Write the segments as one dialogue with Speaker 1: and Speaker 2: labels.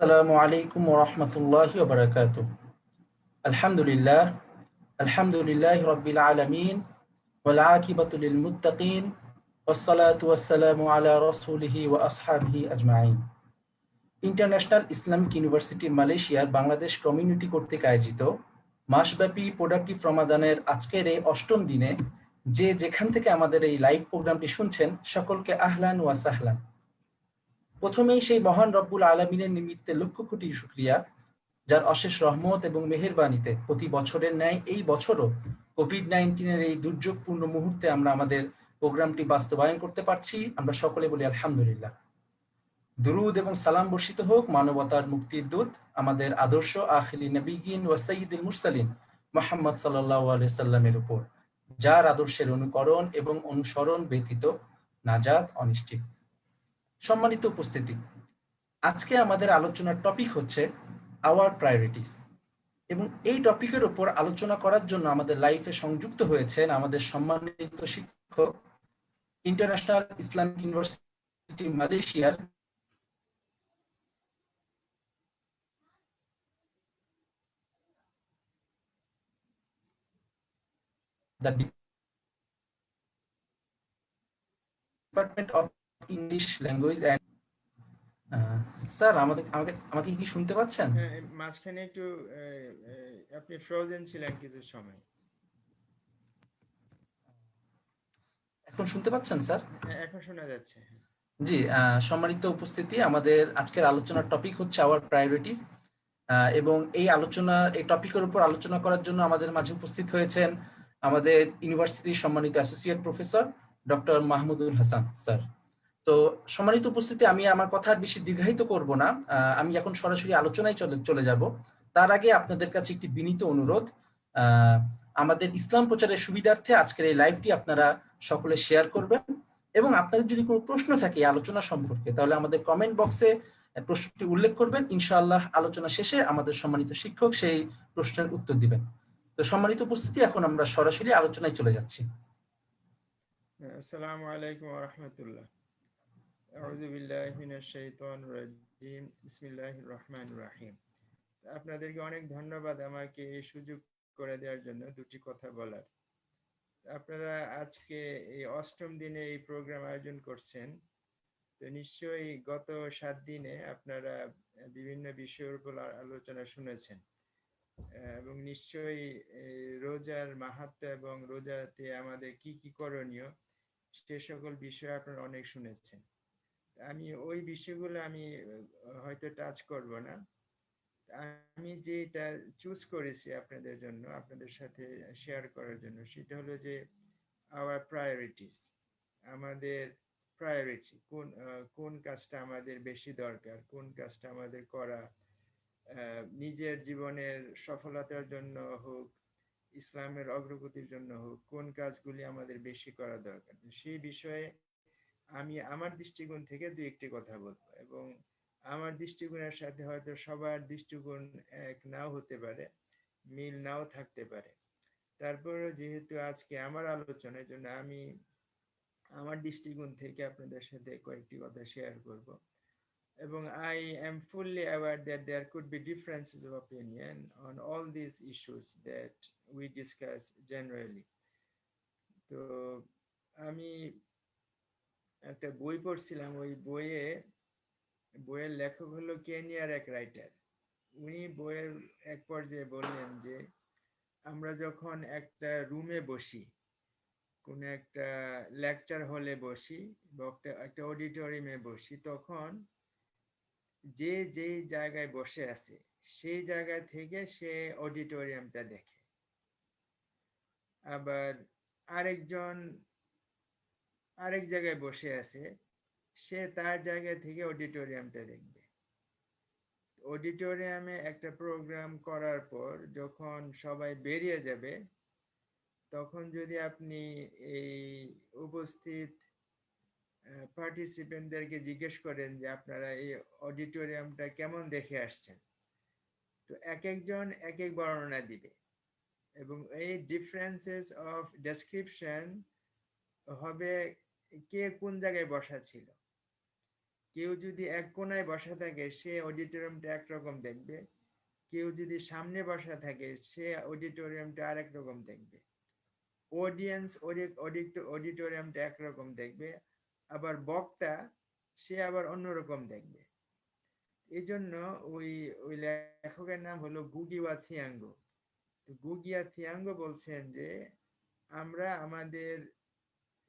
Speaker 1: আসসালামু আলাইকুম ওয়া রাহমাতুল্লাহি ওয়া বারাকাতুহু। আলহামদুলিল্লাহ, আলহামদুলিল্লাহি রাব্বিল আলামিন ওয়াল আকিবাতু লিল মুত্তাকিন ওয়াস সালাতু ওয়াস সালামু আলা রাসূলিহি ওয়া আসহাবিহি আজমাইন। ইন্টারন্যাশনাল ইসলামিক ইউনিভার্সিটি মালয়েশিয়ার বাংলাদেশ কমিউনিটি কর্তৃক আয়োজিত মাসব্যাপী প্রোডাক্টিভ রমাদানের আজকের এই অষ্টম দিনে যে যেখান থেকে আমাদের এই লাইভ প্রোগ্রামটি শুনছেন সকলকে আহলান ওয়া সাহলান। প্রথমেই সেই মহান রব্বুল আলামিনের নিমিত্তে লক্ষ কোটি শুকরিয়া, যার অশেষ রহমত এবং মেহেরবানিতে প্রতি বছরের ন্যায় এই বছরও কোভিড-19 এই দুর্যোগপূর্ণ মুহূর্তে আমরা আমাদের প্রোগ্রামটি বাস্তবায়ন করতে পারছি। আমরা সকলে বলি আলহামদুলিল্লাহ। দুরুদ এবং সালাম বর্ষিত হোক মানবতার মুক্তির দূত, আমাদের আদর্শ আখিরি নবিয়িন ওয়া সাইয়্যিদুল মুরসালিন মুহাম্মদ সাল্লাল্লাহু আলাইহি সাল্লামের উপর, যার আদর্শের অনুকরণ এবং অনুসরণ ব্যতীত নাজাত অনিশ্চিত। সম্মানিত উপস্থিতি, আজকে আমাদের আলোচনার টপিক হচ্ছে আওয়ার প্রায়োরিটিস, এবং এই টপিকের উপর আলোচনা করার জন্য আমাদের লাইফে সংযুক্ত হয়েছেন আমাদের সম্মানিত শিক্ষক, ইন্টারন্যাশনাল ইসলামিক ইউনিভার্সিটি মালয়েশিয়ার the department of English language and sir, আমাকে কি শুনতে পাচ্ছেন?
Speaker 2: মাঝখানে একটু আপনি ফ্রোজেন ছিলেন কিছু সময়।
Speaker 1: এখন শুনতে পাচ্ছেন স্যার?
Speaker 2: এখন শোনা যাচ্ছে।
Speaker 1: জি, সম্মানিত উপস্থিতি, আমাদের আজকের আলোচনার টপিক হচ্ছে আওয়ার প্রায়োরিটিস, এবং এই টপিকের উপর আলোচনা করার জন্য আমাদের মাঝে উপস্থিত হয়েছেন আমাদের ইউনিভার্সিটির সম্মানিত associate professor doctor Mahmudul Hasan sir. তো সম্মানিত উপস্থিতি, আমি আমার কথা আর বেশি দীর্ঘায়িত করব না, আমি এখন সরাসরি আলোচনায় চলে যাব। তার আগে আপনাদের কাছে একটি বিনীত অনুরোধ, আমাদের ইসলাম প্রচারের সুবিধার্থে আজকের এই লাইভটি আপনারা সকলে শেয়ার করবেন, এবং আপনাদের যদি কোনো প্রশ্ন থাকে এই আলোচনা সম্পর্কে, তাহলে আমাদের কমেন্ট বক্সে প্রশ্নটি উল্লেখ করবেন। ইনশাআল্লাহ আলোচনা শেষে আমাদের সম্মানিত শিক্ষক সেই প্রশ্নের উত্তর দিবেন। তো সম্মানিত উপস্থিতি, এখন আমরা সরাসরি আলোচনায় চলে যাচ্ছি।
Speaker 2: আসসালামু আলাইকুম ওয়া রাহমাতুল্লাহ। আউযু বিল্লাহি মিনাশ শাইতানির রাজীম। বিসমিল্লাহির রহমানির রহিম। আপনাদেরকে অনেক ধন্যবাদ আমাকে এই সুযোগ করে দেওয়ার জন্য দুটি কথা বলার। আপনারা আজকে এই অষ্টম দিনে এই প্রোগ্রাম আয়োজন করছেন, তো নিশ্চয়ই গত 7 দিনে আপনারা বিভিন্ন বিষয়ের উপর আলোচনা শুনেছেন, এবং নিশ্চয়ই রোজার মাহাত্ম্য এবং রোজাতে আমাদের কি কি করণীয় সে সকল বিষয় আপনারা অনেক শুনেছেন। আমি ওই বিষয়গুলো আমি হয়তো টাচ করব না। আমি যেটা চুজ করেছি আপনাদের জন্য, আপনাদের সাথে শেয়ার করার জন্য, সেটা হলো যে আওয়ার প্রায়োরিটিস, আমাদের প্রায়োরিটি কোন কাজটা আমাদের বেশি দরকার, কোন কাজটা আমাদের করা নিজের জীবনের সফলতার জন্য হোক, ইসলামের অগ্রগতির জন্য হোক, কোন কাজগুলি আমাদের বেশি করা দরকার, সেই বিষয়ে আমি আমার দৃষ্টিকোণ থেকে দুই একটি কথা বলবো। এবং আমার দৃষ্টিকোণের সাথে হয়তো সবার দৃষ্টিকোণ এক নাও হতে পারে, মিল নাও থাকতে পারে। তারপরে যেহেতু আজকে আমার আলোচনার জন্য আমি আমার দৃষ্টিকোণ থেকে আপনাদের সাথে কয়েকটি কথা শেয়ার করব। এবং I am fully aware that there could be differences of opinion on all these issues that we discuss generally. তো আমি একটা বই পড়ছিলাম, ওই বইয়ের লেখক হলো কেনিয়ার এক রাইটার। উনি বইয়ের এক পর্যায়ে বললেন যে আমরা যখন একটা রুমে বসি, কোন একটা লেকচার হলে বসি বা একটা অডিটোরিয়ামে বসি, তখন যে জায়গায় বসে আছে সেই জায়গা থেকে সে অডিটোরিয়ামটা দেখে। আবার আরেকজন আরেক জায়গায় বসে আছে, সে তার জায়গা থেকে অডিটোরিয়ামটা দেখবে। অডিটোরিয়ামে একটা প্রোগ্রাম করার পর যখন সবাই বেরিয়ে যাবে, তখন যদি আপনি এই উপস্থিত পার্টিসিপেন্টদেরকে জিজ্ঞেস করেন যে আপনারা এই অডিটোরিয়ামটা কেমন দেখে আসছেন, তো এক একজন এক এক বর্ণনা দিবে, এবং এই ডিফারেন্সেস অফ ডেসক্রিপশন হবে কে কোন জায়গায় বসা ছিল। কেউ যদি এক কোনায় বসা থাকে সে অডিটোরিয়ামটা একরকম দেখবে, কেউ যদি সামনে বসা থাকে সে অডিটোরিয়ামটা আরেক রকম দেখবে। অডিয়েন্স অডিটোরিয়ামটা একরকম দেখবে, আবার বক্তা সে আবার অন্যরকম দেখবে। এই জন্য ওই ওই লেখকের নাম হলো গুগিওয়া থিয়াঙ্গো। গুগিয়া থিয়াঙ্গো বলছেন যে আমরা আমাদের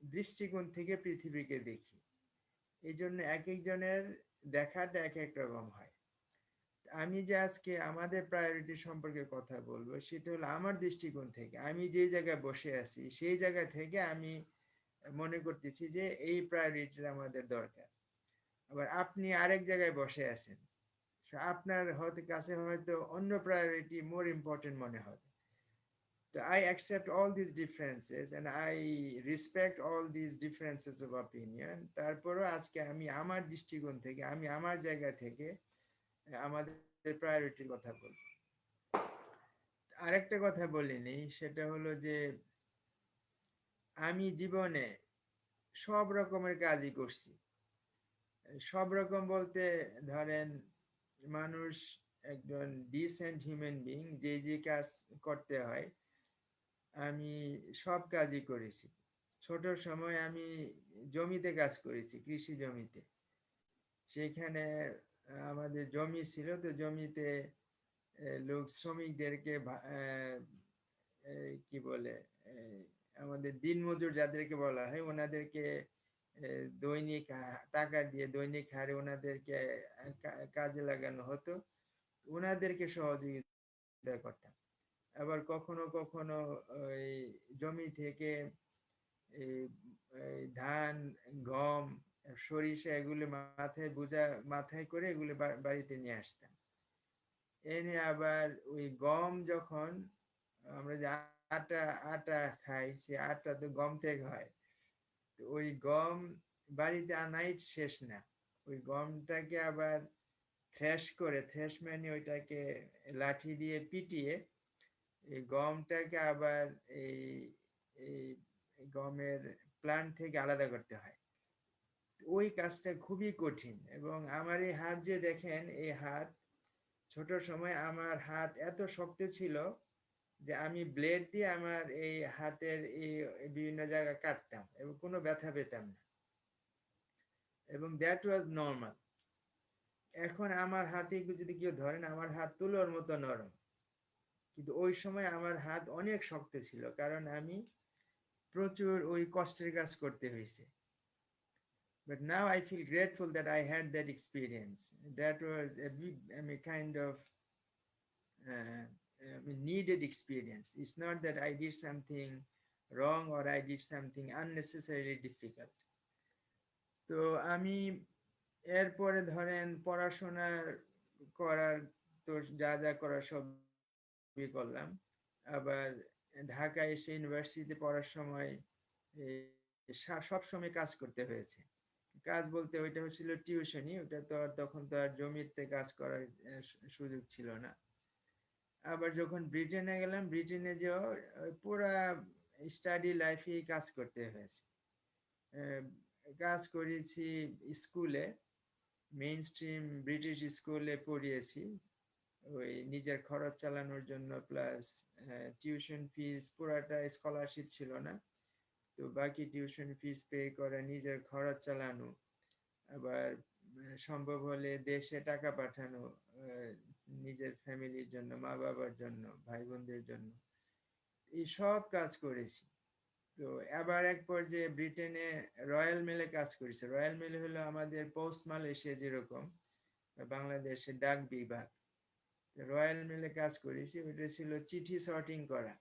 Speaker 2: দৃষ্টিকোণ থেকে পৃথিবীকে দেখি, এই জন্য এক একজনের দেখাটা এক এক রকম হয়। আমি যে আজকে আমাদের প্রায়োরিটি সম্পর্কে কথা বলবো সেটা হলো আমার দৃষ্টিকোণ থেকে, আমি যে জায়গায় বসে আছি সেই জায়গা থেকে আমি মনে করতেছি যে এই প্রায়োরিটিটা আমাদের দরকার। আবার আপনি আরেক জায়গায় বসে আছেন, আপনার হয়তো কাছে হয়তো অন্য প্রায়োরিটি মোর ইম্পর্টেন্ট মনে হবে। তো I accept all these differences and I respect all these differences of opinion. তারপরও আজকে আমি আমার দৃষ্টিকোণ থেকে, আমি আমার জায়গা থেকে আমাদের প্রায়োরিটির কথা বলবো। আরেকটা কথা বলিনি, সেটা হলো যে আমি জীবনে সব রকমের কাজই করছি। সব রকম বলতে ধরেন মানুষ একজন ডিসেন্ট হিউম্যান বিং যে যে কাজ করতে হয় আমি সব কাজই করেছি। ছোট সময় আমি জমিতে কাজ করেছি, কৃষি জমিতে। সেখানে আমাদের জমি ছিল, তো জমিতে লোক শ্রমিকদেরকে কি বলে আমাদের দিনমজুর যাদেরকে বলা হয় ওনাদেরকে দৈনিক টাকা দিয়ে দৈনিক হারে ওনাদেরকে কাজে লাগানো হতো, ওনাদেরকে সহযোগিতা করতাম। আবার কখনো কখনো ওই জমি থেকে ধান, গম, সরিষা এগুলো মাথায় করে এগুলো বাড়িতে নিয়ে আসতাম। এনে আবার ওই গম যখন আমরা যে আটা আটা খাই সে আটা তো গম থেকে হয়, তো ওই গম বাড়িতে আনাই শেষ না, ওই গমটাকে আবার থ্রেশ মানে ওইটাকে লাঠি দিয়ে পিটিয়ে এই গমটাকে আবার এই এই গমের প্লান্ট থেকে আলাদা করতে হয়। ওই কাজটা খুবই কঠিন, এবং আমার এই হাত যে দেখেন, এই হাত ছোট সময় আমার হাত এত শক্ত ছিল যে আমি ব্লেড দিয়ে আমার এই হাতের এই বিভিন্ন জায়গা কাটতাম এবং কোনো ব্যথা পেতাম না, এবং দ্যাট ওয়াজ নর্মাল। এখন আমার হাতে যদি কেউ ধরেন আমার হাত তুলোর মতো নরম, কিন্তু ওই সময় আমার হাত অনেক শক্ত ছিল, কারণ আমি প্রচুর ওই কষ্টের কাজ করতে হয়েছে। But now I feel grateful that I had that experience. That was a big, I mean, kind of needed experience. It's not that I did something wrong or I did something unnecessarily difficult. তো আমি এরপরে ধরেন পড়াশোনার করার তো যা যা করার সবই করলাম। আবার ঢাকায় এসে ইউনিভার্সিটিতে পড়ার সময় সব সময় কাজ করতে হয়েছে। কাজ বলতে ওইটা হচ্ছিল টিউশনি, ওটা তো আর তখন তো আর জমিতে কাজ করার সুযোগ ছিল না। আবার যখন ব্রিটেনে গেলাম, ব্রিটেনে যেও পুরা স্টাডি লাইফে কাজ করতে হয়েছে। কাজ করেছি স্কুলে, মেইন স্ট্রিম ব্রিটিশ স্কুলে পড়িয়েছি ওই নিজের খরচ চালানোর জন্য, প্লাস টিউশন ফিস পুরাটা স্কলারশিপ ছিল না, তো বাকি টিউশন ফিস পে করে নিজের খরচ চালানো, আবার সম্ভব হলে দেশে টাকা পাঠানো নিজের ফ্যামিলির জন্য, মা বাবার জন্য, ভাই বোনদের জন্য, এই সব কাজ করেছি। তো আবার এক পর্যায়ে ব্রিটেনে রয়্যাল মেলে কাজ করেছে। রয়্যাল মেল হলো আমাদের পোস্ট মালয়েশিয়া যেরকম বাংলাদেশের ডাক বিভাগ, রয়্যাল মেলে কাজ করেছি। ওইটা ছিল চিঠি সর্টিং করা।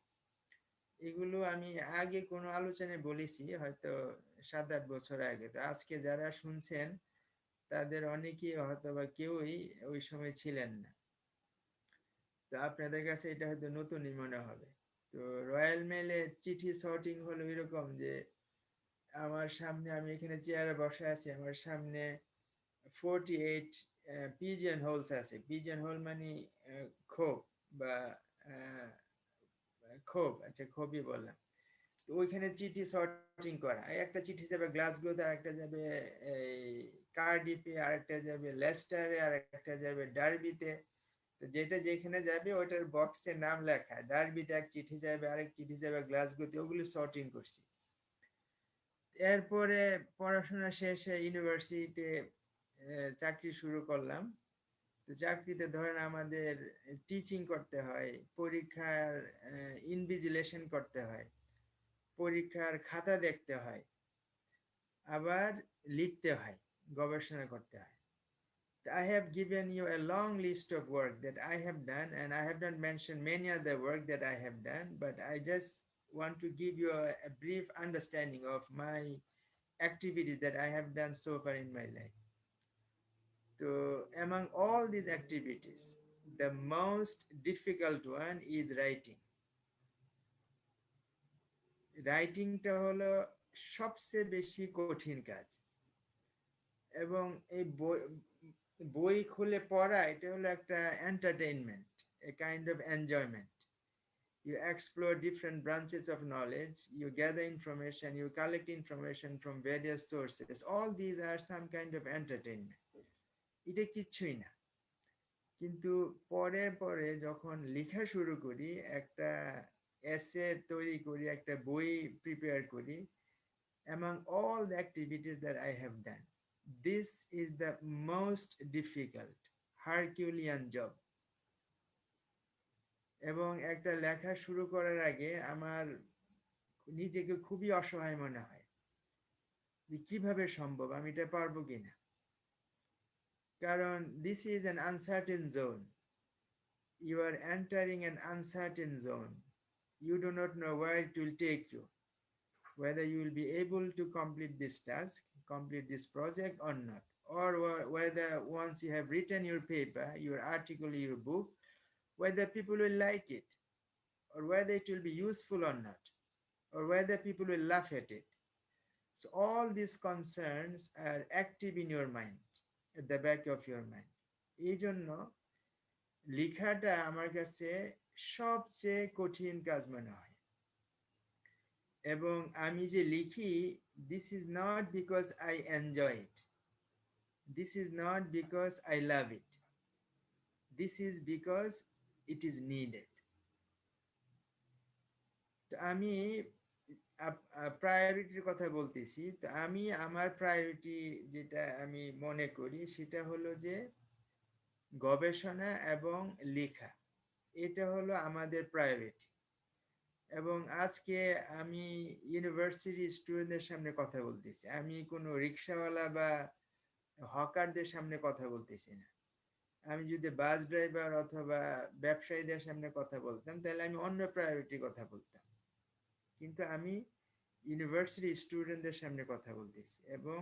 Speaker 2: এগুলো আমি আগে কোনো আলোচনায় বলেছি, হয়তো 7-8 বছর আগে। তো আজকে যারা শুনছেন তাদের অনেকেই হয়তো বা কেউই ওই সময় ছিলেন না, তো আপনাদের কাছে এটা হয়তো নতুনই মনে হবে। তো রয়্যাল মেলে চিঠি সর্টিং হলো এরকম যে আমার সামনে, আমি এখানে চেয়ারে বসে আছি, আমার সামনে 48 পিজিয়ন হোলস আছে। পিজিয়ন হোল মানে খোপ বা খোপ, আচ্ছা খোপই বললাম। তো ওইখানে চিঠি সর্টিং করা, একটা চিঠি যাবে গ্লাসগোতে, আর একটা যাবে এই কার্ডিফে, আর একটা যাবে লেস্টারে, আর একটা যাবে ডার্বিতে। তো যেটা যেখানে যাবে ওইটার বক্সে নাম লেখা, ডার্বিতে এক চিঠি যাবে, আরেক চিঠি যাবে গ্লাসগোতে, ওগুলি সর্টিং করছি। এরপরে পড়াশোনা শেষে ইউনিভার্সিটিতে চাকরি শুরু করলাম। তো চাকরিতে ধরেন আমাদের টিচিং করতে হয়, পরীক্ষার ইনভিজিলেশন করতে হয়, পরীক্ষার খাতা দেখতে হয়, আবার লিখতে হয়, গবেষণা করতে হয়। I have given you a long list of work that I have done, and I have not mentioned many other work that I have done, but I just want to give you a brief understanding of my activities that I have done so far in my life. So among all these activities, the most difficult one is writing. রাইটিংটা হলো সবচেয়ে বেশি কঠিন কাজ, এবং এই বই খুলে পড়া এটা হলো একটা entertainment, a kind of enjoyment. You explore different branches of knowledge, you gather information, you collect information from various sources. All these are some kind of entertainment. এটা কিছুই না। কিন্তু পরে পরে যখন লেখা শুরু করি, একটা এসে তৈরি করি, একটা বই প্রিপেয়ার করি, among all the activities that I have done, this is the most difficult Herculean job. এবং একটা লেখা শুরু করার আগে আমার নিজেকে খুবই অসহায় মনে হয় যে কিভাবে সম্ভব, আমি এটা পারবো কিনা। কারণ this is an uncertain zone. You are entering an uncertain zone. You do not know where it will take you, whether you will be able to complete this task, complete this project or not, or whether once you have written your paper, your article, your book, whether people will like it, or whether it will be useful or not, or whether people will laugh at it. So all these concerns are active in your mind, at the back of your mind. এই জন্য লেখাটা আমার কাছে সবচেয়ে কঠিন কাজ মনে হয়। এবং আমি যে লিখি, this is not because I enjoy it, this is not because I love it, this is because it is needed. তো আমি প্রায়োরিটির কথা বলতেছি। তো আমি আমার প্রায়োরিটি যেটা আমি মনে করি সেটা হলো যে গবেষণা এবং লেখা, এটা হলো আমাদের প্রায়োরিটি। এবং আজকে আমি ইউনিভার্সিটি স্টুডেন্টদের সামনে কথা বলতেছি, আমি কোনো রিক্সাওয়ালা বা হকারদের সামনে কথা বলতেছি না। আমি যদি বাস ড্রাইভার অথবা ব্যবসায়ীদের সামনে কথা বলতাম তাহলে আমি অন্য প্রায়োরিটির কথা বলতাম, কিন্তু আমি ইউনিভার্সিটি স্টুডেন্টদের সামনে কথা বলতেছি। এবং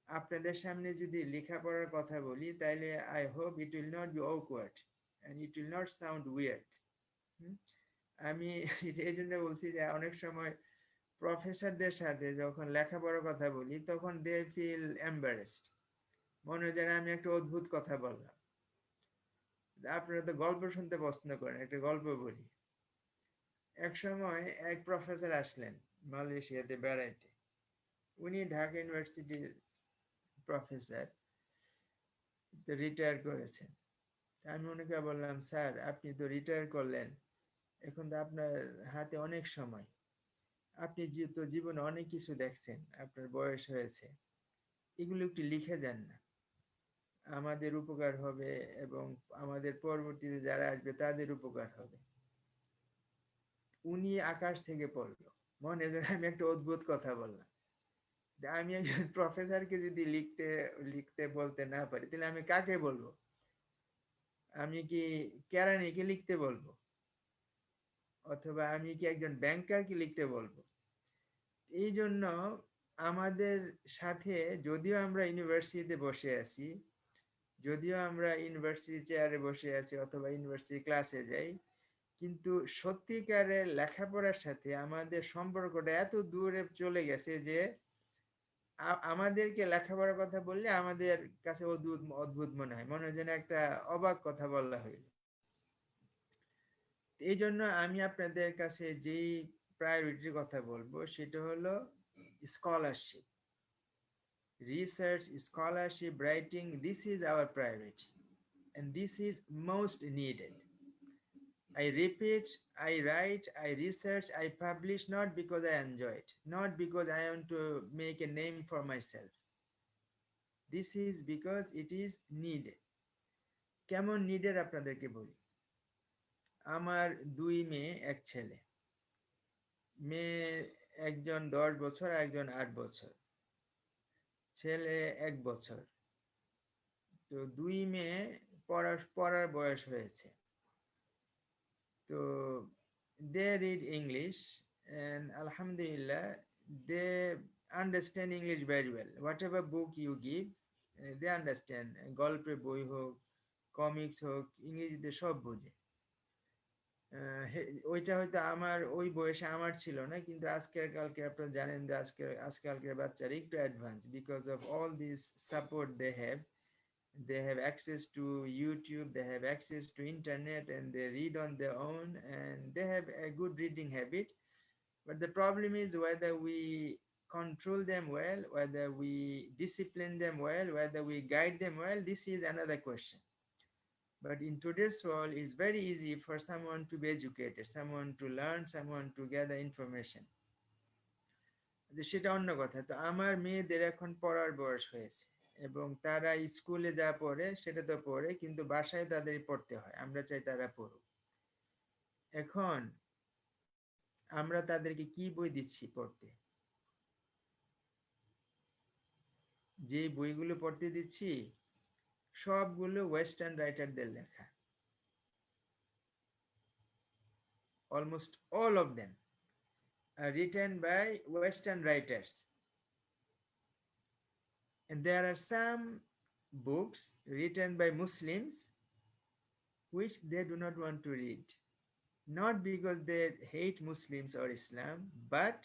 Speaker 2: আপনাদের সামনে যদি লেখাপড়ার কথা বলি তাহলে I hope it will not be awkward and it will not sound weird. আমি এই জন্য বলছি যে অনেক সময় প্রফেসরদের সাথে যখন লেখাপড়ার কথা বলি তখন দে ফিল এম্বারেসড, মনে হয় যেন আমি একটা অদ্ভুত কথা বললাম। আপনারা তো গল্প শুনতে পছন্দ করেন, একটা গল্প বলি। এক সময় এক প্রফেসর আসলেন মালয়েশিয়াতে বেড়াইতে। উনি ঢাকা ইউনিভার্সিটির প্রফেসর, রিটায়ার করেছেন। আমি ওনাকে বললাম, স্যার আপনি তো রিটায়ার করলেন, এখন তো আপনার হাতে অনেক সময়, আপনি তো জীবনে অনেক কিছু দেখছেন, আপনার বয়স হয়েছে, এগুলো একটু লিখে দেন না, আমাদের উপকার হবে এবং আমাদের পরবর্তীতে যারা আসবে তাদের উপকার হবে। উনি আকাশ থেকে পড়লো, মনে হয় আমি একটা অদ্ভুত কথা বললাম। আমি একজন প্রফেসরকে যদি লিখতে বলতে না পারি তাহলে আমি কাকে বলবো? আমি কি কেরানিকে লিখতে বলবো, অথবা আমি কি একজন ব্যাংকারকে লিখতে বলবো? এই জন্য আমাদের সাথে, যদিও আমরা ইউনিভার্সিটিতে বসে আছি, যদিও আমরা ইউনিভার্সিটি চেয়ারে বসে আছি অথবা ইউনিভার্সিটি ক্লাসে যাই, কিন্তু সত্যিকারের লেখাপড়ার সাথে আমাদের সম্পর্কটা এত দূরে চলে গেছে যে আমাদেরকে লেখাপড়ার কথা বললে আমাদের কাছে অদ্ভুত অদ্ভুত মনে হয়, মনে হয় যেন একটা অবাক কথা বলা হইল। এই জন্য আমি আপনাদের কাছে যেই প্রায়োরিটির কথা বলবো, সেটা হলো scholarship, research, scholarship, writing. This is our priority and this is most needed. I repeat, I write, I research, I publish not because I enjoy it, not because I want to make a name for myself. This is because it is needed. কেমন needed আপনাদেরকে বলি। আমার 2 মেয়ে, 1 ছেলে। মেয়ে একজন 10 বছর, একজন 8 বছর, ছেলে 1 বছর। তো 2 মেয়ে পড়ার বয়স হয়েছে। তো they read English and Alhamdulillah they understand English very well. Whatever book you give, they understand. গল্পের বই হোক, কমিক্স হোক, ইংরেজিতে সব বোঝে। ওইটা হয়তো আমার ওই বয়সে আমার ছিল না, কিন্তু আজকের কালকে আপনারা জানেন যে আজকালকের বাচ্চারা একটু advance, because of all this support they have. They have access to YouTube, they have access to internet, and they read on their own, and they have a good reading habit. But the problem is whether we control them well, whether we discipline them well, whether we guide them well. This is another question. But in today's world, it's very easy for someone to be educated, someone to learn, someone to gather information. সেটা অন্য কথা। তো আমার মেয়েদের এখন পড়ার বয়স হয়েছে এবং তারা স্কুলে যা পড়ে সেটা তো পড়ে, কিন্তু বাসায় তাদের পড়তে হয়। আমরা চাই তারা পড়ুক। এখন আমরা তাদেরকে কি বই দিচ্ছি পড়তে? যে বইগুলো পড়তে দিচ্ছি সবগুলো ওয়েস্টার্ন রাইটারদের লেখা। Almost all of them are written by Western writers. And there are some books written by Muslims which they do not want to read. Not because they hate Muslims or Islam, but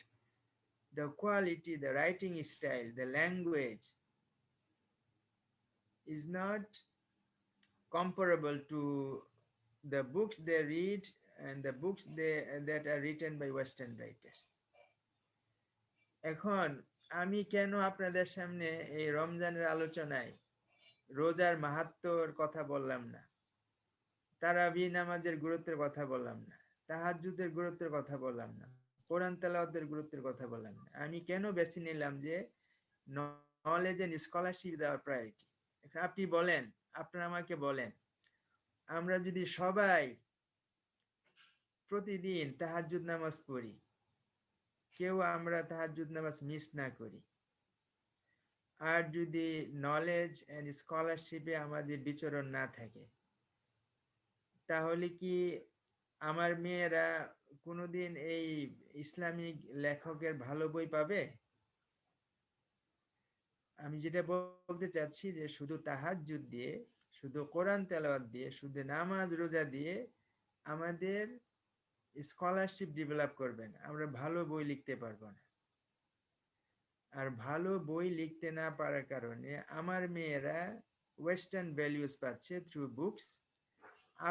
Speaker 2: the quality, the writing style, the language is not comparable to the books they read and the books that are written by Western writers. এখন আমি কেন আপনাদের সামনে এই রমজানের আলোচনায় রোজার মাহাত্ম্যর কথা বললাম না, তারাবি নামাজের গুরুত্বের কথা বললাম না, তাহাজ্জুদের গুরুত্বের কথা বললাম না, কোরআন তেলাওয়াতের গুরুত্বের কথা বললাম না? আমি কেন বেছে নিলাম যে knowledge and scholarship is our priority. আপনি বলেন, আপনারা আমাকে বলেন, আমরা যদি সবাই প্রতিদিন তাহাজ্জুদ নামাজ পড়ি, কেউ আমরা তাহাজ্জুদ নামাজ মিস না করি, আর যদি নলেজ এন্ড স্কলারশিপে আমাদের বিচরণ না থাকে, তাহলে কি আমার মেয়েরা কোনোদিন এই ইসলামিক লেখকের ভালো বই পাবে? আমি যেটা বলতে চাচ্ছি যে শুধু তাহাজ্জুদ দিয়ে, শুধু কোরআন তেলাওয়াত দিয়ে, শুধু নামাজ রোজা দিয়ে আমাদের স্কলারশিপ ডেভেলপ করবেন, আমরা ভালো বই লিখতে পারবো না। আর ভালো বই লিখতে না পারার কারণে আমার মেয়েরা ওয়েস্টার্ন ভ্যালুস পাচ্ছে থ্রু বুকস,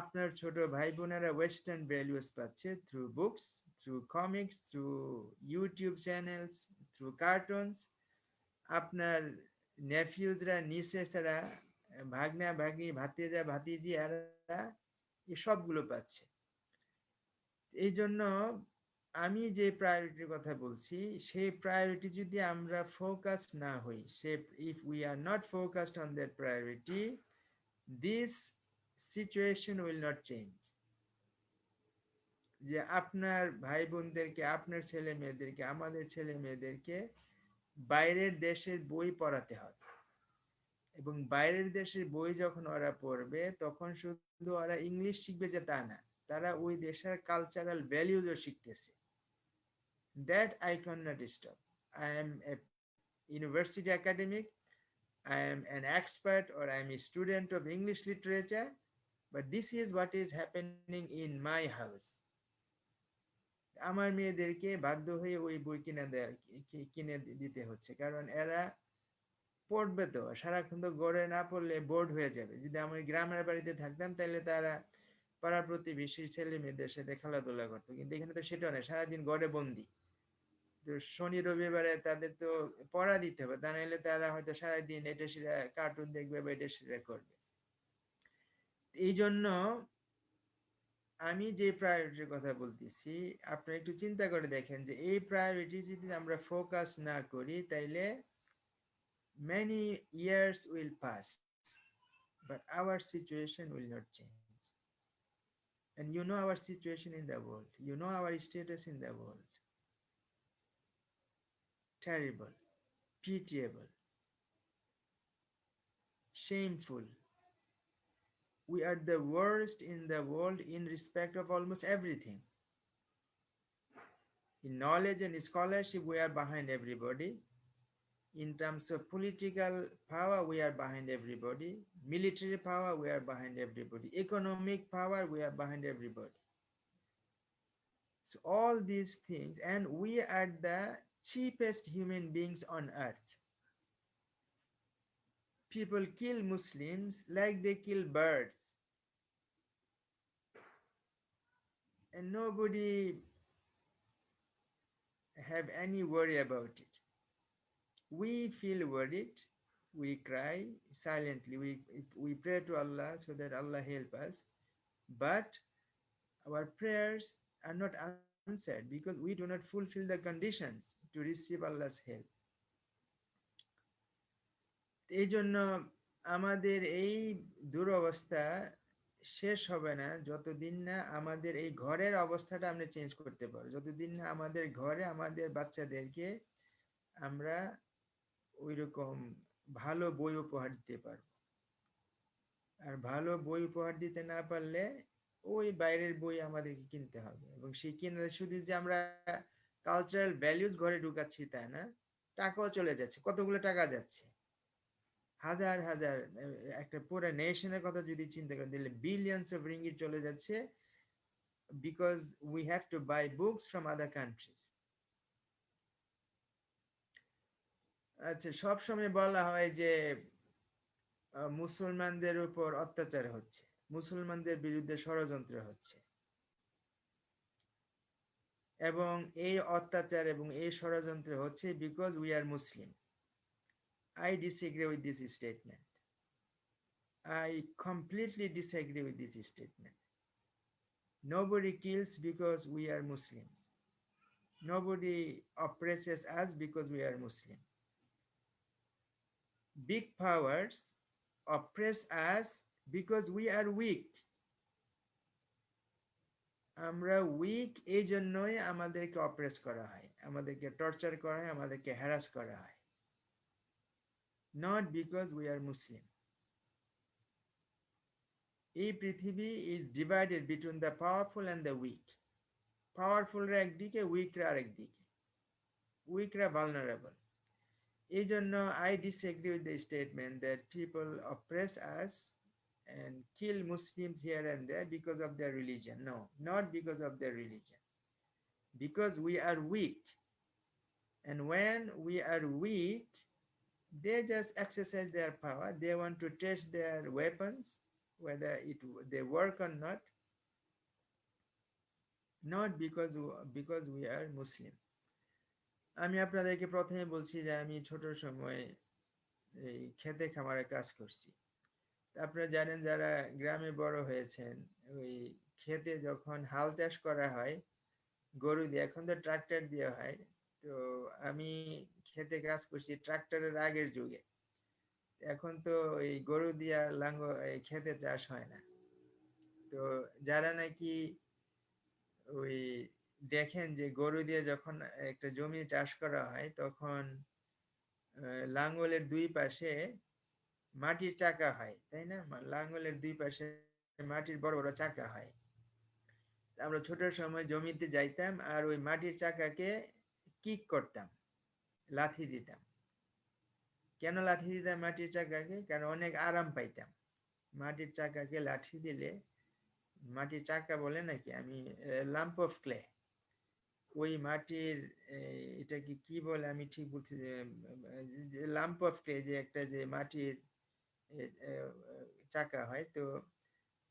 Speaker 2: আপনার ছোট ভাই বোনেরা ওয়েস্টার্ন ভ্যালুস পাচ্ছে through books, through comics, through YouTube channels, through cartoons. আপনার নেফিউজরা, নিসেসরা, ভাগনা ভাগ্নি, ভাতিজা ভাতিজি এরা এই সবগুলো পাচ্ছে। এই জন্য আমি যে প্রায়োরিটির কথা বলছি, সেই প্রায়োরিটি যদি আমরা ফোকাস না হই, if we are not focused on that priority, this situation will not change. যে আপনার ভাই বোনদেরকে, আপনার ছেলে মেয়েদেরকে, আমাদের ছেলে মেয়েদেরকে বাইরের দেশের বই পড়াতে হবে, এবং বাইরের দেশের বই যখন ওরা পড়বে তখন শুধু ওরা ইংলিশ শিখবে যে তা না, তারা ওই দেশের cultural ভ্যালুজও শিখতেছে। That I cannot stop. I am a university academic, I am an expert, or I am a student of English literature, but this is what is happening in my house. আমার মেয়েদেরকে বাধ্য হয়ে ওই বই কিনে দিতে হচ্ছে, কারণ এরা পড়বে তো, সারাক্ষণ তো গড়ে না পড়লে বোর্ড হয়ে যাবে। যদি আমি গ্রামের বাড়িতে থাকতাম তাহলে তারা পাড়া প্রতিবেশীর ছেলে মেয়েদের সাথে খেলাধুলা করতো, কিন্তু এখানে তো সেটা নেই, সারাদিন ঘরে বন্দি। তো শনি রবিবারে তাদের তো পড়া দিতে হবে, তা নাহলে তারা হয়তো সারাদিন এটা সেটা কার্টুন দেখবে বা এটা সেটা করবে। এই জন্য আমি যে প্রায়োরিটির কথা বলতেছি, আপনারা একটু চিন্তা করে দেখেন যে এই প্রায়োরিটি যদি আমরা ফোকাস না করি, তাইলে many years will pass but our situation will not change. And you know our situation in the world, you know our status in the world, terrible, pitiable, shameful. We are the worst in the world in respect of almost everything. In knowledge and scholarship, we are behind everybody. In terms of political power, we are behind everybody. Military power, we are behind everybody. Economic power, we are behind everybody. So all these things, and we are the cheapest human beings on earth. People kill Muslims like they kill birds. And nobody have any worry about it. We feel worried, we cry silently, we pray to Allah so that Allah help us, but our prayers are not answered because we do not fulfill the conditions to receive Allah's help. এই জন্য আমাদের এই দুরবস্থা শেষ হবে না যতদিন না আমাদের এই ঘরের অবস্থাটা আমরা চেঞ্জ করতে পারবো, যতদিন না আমাদের ঘরে আমাদের বাচ্চাদেরকে আমরা ওইরকম ভালো বই উপহার দিতে পারবো। আর ভালো বই উপহার দিতে না পারলে ওই বাইরের বই আমাদেরকে কিনতে হবে, এবং সেই কিনে শুধু যে আমরা কালচারাল ভ্যালুজ ঘরে ঢুকাচ্ছি তা না, টাকাও চলে যাচ্ছে, কতগুলো টাকা যাচ্ছে, হাজার হাজার, একটা পুরো নেশনের কথা যদি চিন্তা করেন তাহলে বিলিয়ন্স অফ রিঙ্গিট চলে যাচ্ছে, because we have to buy books from other countries. আচ্ছা, সব সময় বলা হয় যে মুসলমানদের উপর অত্যাচার হচ্ছে, মুসলমানদের বিরুদ্ধে ষড়যন্ত্র হচ্ছে, এবং এই অত্যাচার এবং এই ষড়যন্ত্র হচ্ছে because we are Muslim. I disagree with this statement. I completely disagree with this statement. Nobody kills because we are Muslims. Nobody oppresses us because we are Muslim. Big powers oppress us because we are weak. আমরা week, এই জন্যই আমাদেরকে oppress করা হয়, আমাদেরকে torture করা হয়, আমাদেরকে হ্যারাস করা হয়, not because we are Muslim. এই পৃথিবী is divided between the powerful and the weak. পাওয়ারফুলরা একদিকে, উইকরা আরেকদিকে, উইকরা vulnerable. এই জন্য I disagree with the statement that people oppress us and kill Muslims here and there because of their religion. No, not because of their religion. Because we are weak. And when we are weak, they just exercise their power. They want to test their weapons, whether they work or not because we are Muslim. আমি আপনাদেরকে প্রথমে বলছি যে আমি ছোট সময় এই খেতে খামারে কাজ করছি। আপনারা জানেন, যারা গ্রামে বড় হয়েছেন, ওই খেতে যখন হাল চাষ করা হয় গরু দিয়ে, এখন তো ট্রাক্টর দিয়ে হয়, তো আমি খেতে কাজ করছি ট্রাক্টরের আগের যুগে। এখন তো এই গরু দিয়া খেতে চাষ হয় না। তো যারা নাকি ওই দেখেন যে গরু দিয়ে যখন একটা জমি চাষ করা হয়, তখন লাঙ্গলের দুই পাশে মাটির চাকা হয়, তাই না? লাঙ্গলের দুই পাশে মাটির বড় বড় চাকা হয়। আমরা ছোট সময় জমিতে যাইতাম আর ওই মাটির চাকাকে কিক করতাম, লাথি দিতাম। কেন লাথি দিতাম মাটির চাকাকে? কারণ অনেক আরাম পাইতাম। মাটির চাকাকে লাঠি দিলে, মাটির চাকা বলে নাকি, আমি লাম্প অফ ক্লে, ওই মাটির এটাকে কি বলে আমি ঠিক বলছি, যে লাম্প অফ ক্লে, যে একটা যে মাটির চাকা হয়, তো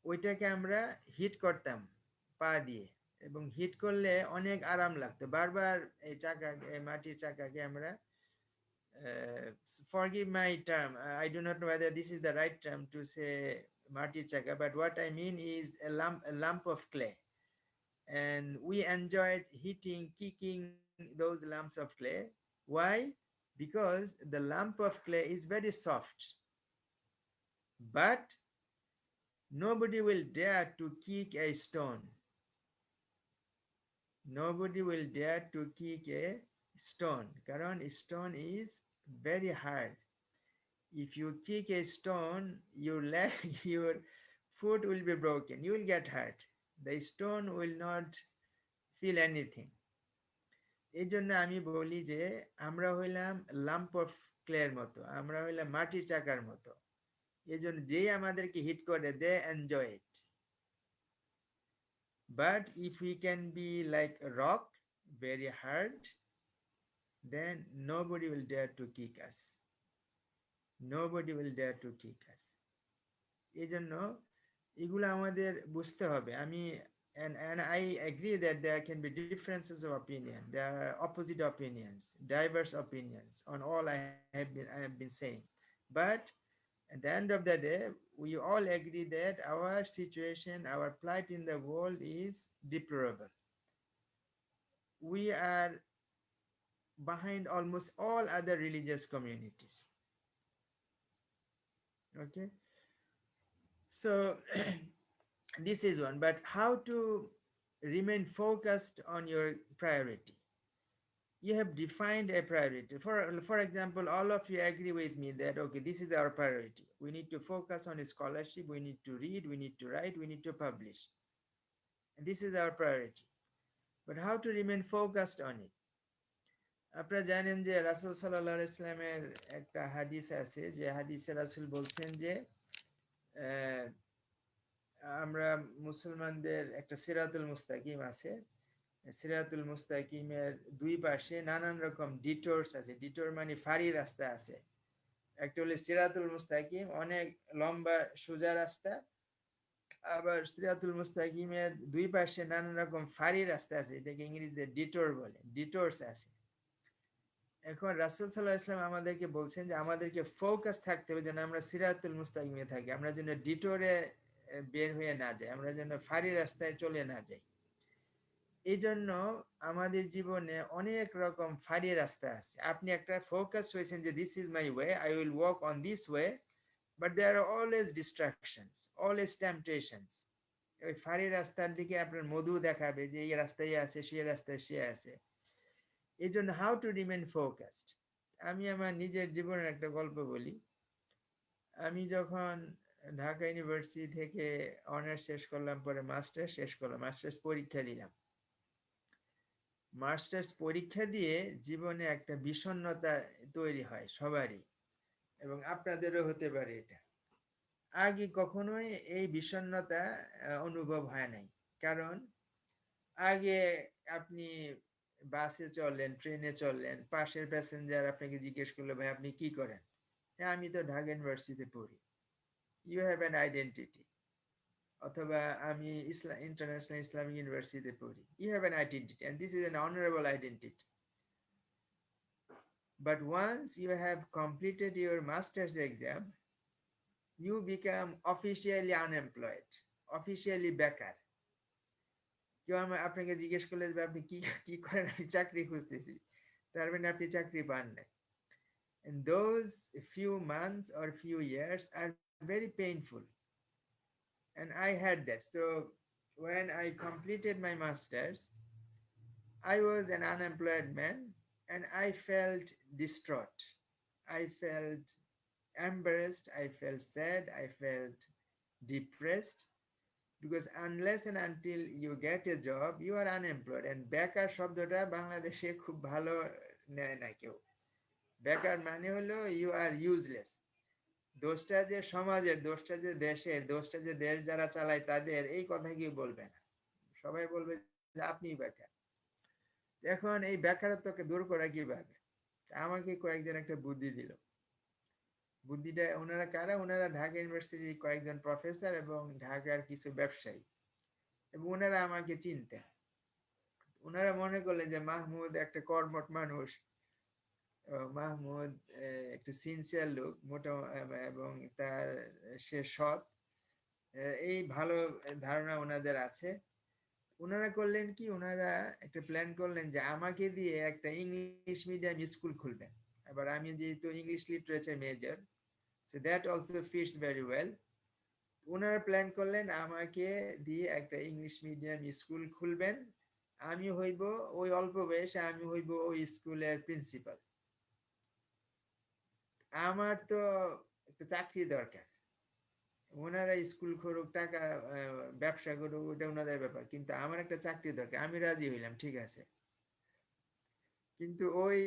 Speaker 2: ওইটাকে আমরা হিট করতাম পা দিয়ে, এবং হিট করলে অনেক আরাম লাগতো। বারবার এই চাকা, এই মাটির চাকাকে আমরা, forgive my term, I do not know whether this is the right term to say মাটির চাকা, but what I mean is a lump of clay, and we enjoyed hitting, kicking those lumps of clay. Why? Because the lump of clay is very soft, but nobody will dare to kick a stone. Nobody will dare to kick a stone, কারণ stone is very hard. If you kick a stone, your leg, your foot will be broken, you will get hurt, the stone will not feel anything. এই জন্য আমি বলি যে আমরা হইলাম lump of ক্লের মতো, আমরা হইলাম মাটির চাকার মতো। এই জন্য যেই আমাদেরকে হিট করে, they enjoy it. But if we can be like a rock, very hard, then nobody will dare to kick us. Nobody will dare to kick us. এই জন্য এগুলো আমাদের বুঝতে হবে। And I agree that there can be differences of opinion. There are opposite opinions, diverse opinions on all I have been saying. But at the end of the day, we all agree that our situation, our plight in the world is deplorable. We are behind almost all other religious communities. Okay, so this is one. But how to remain focused on your priority? You have defined a priority. For example, all of you agree with me that, okay, this is our priority. We need to focus on scholarship, we need to read, we need to write, we need to publish. And this is our priority. But how to remain focused on it? আপনারা জানেন যে রাসূল সাল্লাল্লাহু আলাইহি ওয়াসাল্লামের একটা হাদিস আছে, যে হাদিসে রাসূল বলছেন যে আমরা মুসলমানদের একটা সিরাতুল মুস্তাকিম আছে। সিরাতুল মুস্তাকিমের দুই পাশে নানান রকম ডিটোরস আছে। ডিটোর মানে ফাঁড়ি রাস্তা আছে। একটা হলো সিরাতুল মুস্তাকিম, অনেক লম্বা সোজা রাস্তা। আবার সিরাতুল মুস্তাকিমের দুই পাশে নানান রকম ফাঁড়ি রাস্তা আছে, এটাকে ইংরেজিতে ডিটোর বলে, ডিটোরস আছে। এখন রাসূল সাল্লাল্লাহু আলাইহি ওয়াসাল্লাম আমাদেরকে বলছেন যে আমাদেরকে ফোকাস থাকতে হবে, যেন আমরা সিরাতুল মুস্তাকিমে থাকি, আমরা যেন ডিটোরে বের হয়ে না যাই, আমরা যেন ফাঁড়ি রাস্তায় চলে না যাই। এই জন্য আমাদের জীবনে অনেক রকম ফাঁড়ি রাস্তা আছে। আপনি একটা ফোকাস হয়েছেন যে this is my way, I will walk on this way, but there are always distractions, always temptations. ওই ফাঁড়ি রাস্তার দিকে আপনার মধু দেখাবে যে এই রাস্তায় আছে, সে রাস্তায় সে আছে। এই জন্য হাউ টু রিমেন ফোকাসড। আমি আমার নিজের জীবনের একটা গল্প বলি। আমি যখন ঢাকা ইউনিভার্সিটি থেকে অনার্স শেষ করলাম, পরে মাস্টার্স শেষ করলাম, মাস্টার্স পরীক্ষা দিলাম। মাস্টার্স পরীক্ষা দিয়ে জীবনে একটা বিষণ্ণতা তৈরি হয় সবারই, এবং আপনাদেরও হতে পারে এটা। আগে কখনোই এই বিষণ্ণতা অনুভব হয় নাই, কারণ আগে আপনি বাসে চললেন, ট্রেনে চললেন, পাশের প্যাসেঞ্জার আপনাকে জিজ্ঞেস করলো, ভাই আপনি কি করেন? হ্যাঁ, আমি তো ঢাকা ইউনিভার্সিটিতে পড়ি। You have an identity. অথবা আমি ইন্টারন্যাশনাল ইসলামিক ইউনিভার্সিটিতে পড়ি। You have an identity, and this is an honorable identity. But once you have completed your master's exam, you become officially unemployed, officially বেকার। কেউ আপনাকে জিজ্ঞেস করলে যে আপনি কি কি করেন, আমি চাকরি খুঁজতেছি, তার মানে আপনি চাকরি পান না। And those few months or few years are very painful, and I had that. So when I completed my master's, I was an unemployed man, and I felt distraught. I felt embarrassed, I felt sad, I felt depressed, because unless and until you get a job, you are unemployed. And বেকার শব্দটা বাংলাদেশে খুব ভালো নেয় না কেউ। বেকার মানে হলো you are useless. দোষটা যে সমাজের, দোষটা যে দেশের, দোষটা যে দেশ যারা চালায় তাদের, এই কথা কেউ বলবে না। সবাই বলবে যে আপনিই বেকার। এখন এই বেকারত্বকে দূর করা কিভাবে? আমাকে কয়েকজন একটা বুদ্ধি দিল। বুদ্ধিটা ওনারা কারা? ওনারা ঢাকা ইউনিভার্সিটির কয়েকজন প্রফেসর এবং ঢাকার কিছু ব্যবসায়ী, এবং ওনারা আমাকে চিনতেন। ওনারা মনে করলেন যে মাহমুদ একটা কর্মঠ মানুষ, মাহমুদ একটা সিনসিয়ার লোক মোটা, এবং তার সে সৎ, এই ভালো ধারণা ওনাদের আছে। ওনারা করলেন কি, ওনারা একটা প্ল্যান করলেন যে আমাকে দিয়ে একটা ইংলিশ মিডিয়াম স্কুল খুলবেন। আবার আমি যেহেতু English literature major, so that also fits very well. ওনারা প্ল্যান করলেন আমাকে দিয়ে একটা ইংলিশ মিডিয়াম স্কুল খুলবেন, আমি হইব ওই অল্প বয়সে আমি হইব ওই স্কুলের প্রিন্সিপাল। আমার তো একটা চাকরি দরকার, ওনারা স্কুল করুক, টাকা ব্যবসা করুক, ওটা ওনাদের ব্যাপার, কিন্তু আমার একটা চাকরি দরকার। আমি রাজি হইলাম, ঠিক আছে। কিন্তু ওই